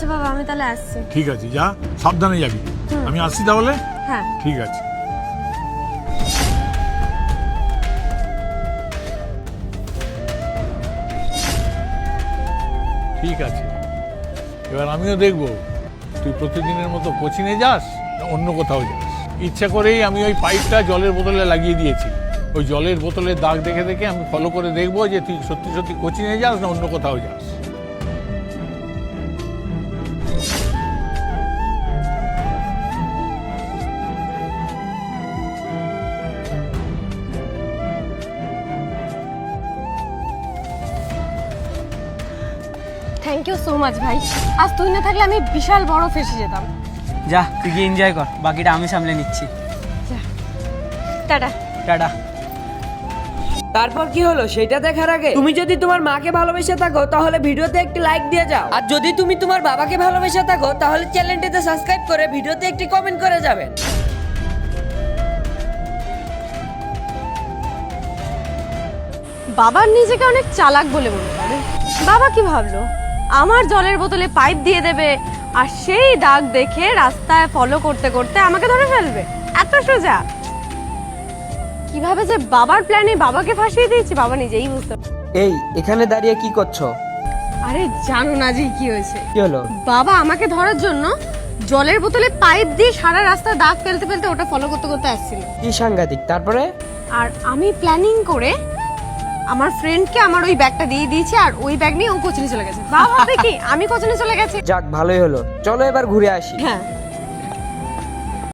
আচ্ছা বাবা, আমি তাহলে আসছি। ঠিক আছে, যা, সাবধানে যাবি। আমি আসছি তাহলে। হ্যাঁ ঠিক আছে। ঠিক আছে, এবার আমিও দেখবো তুই প্রতিদিনের মতো কোচিনে যাস না অন্য কোথাও যাস। ইচ্ছা করেই আমি ওই পাইপটা জলের বোতলে লাগিয়ে দিয়েছি। ওই জলের বোতলের দাগ দেখে দেখে আমি ফলো করে দেখবো যে তুই সত্যি সত্যি কোচিনে যাস না অন্য কোথাও যাস। থ্যাংক ইউ সো মাচ ভাই। আজ তুই না থাকলে আমি বিশাল বড় ফেসে যেতাম। যা তুই গিয়ে এনজয় কর, বাকিটা আমি সামলে নিচ্ছি। যা, টাটা। টাটা। তারপর কি হলো সেটা দেখার আগে তুমি যদি তোমার মাকে ভালোবেসে থাকো তাহলে ভিডিওতে একটি লাইক দিয়ে যাও, আর যদি তুমি তোমার বাবাকে ভালোবেসে থাকো তাহলে চ্যানেলটিতে সাবস্ক্রাইব করে ভিডিওতে একটি কমেন্ট করে যাবেন। বাবার নিজেকে অনেক চালাক বলে মনে করে। বাবা কি ভাবলো আমার জলের বোতলে পাইপ দিয়ে দেবে আর সেই দাগ দেখে রাস্তায় ফলো করতে করতে আমাকে ধরে ফেলবে? এত সোজা? কিভাবে যে বাবার প্ল্যানে বাবাকে ফাঁসিয়ে দিয়েছি বাবা নিজেই বুঝতে পারে। এই এখানে দাঁড়িয়ে কি করছো? আরে জানো না যে কি হয়েছে? কি হলো? বাবা আমাকে ধরার জন্য জলের বোতলে পাইপ দিয়ে সারা রাস্তায় দাগ ফেলতে ফেলতে ওটা ফলো করতে করতে আসছিল। কি সাংঘাতিক। তারপরে? আর আমি প্ল্যানিং করে আমার ফ্রেন্ডকে আমার ওই ব্যাগটা দিয়ে দিয়েছি আর ওই ব্যাগ নিয়ে ও কোচিনে চলে গেছে। বাবা ভাবে কি আমি কোচিনে চলে গেছি। যাক ভালোই হলো, চলো এবার ঘুরে আসি। হ্যাঁ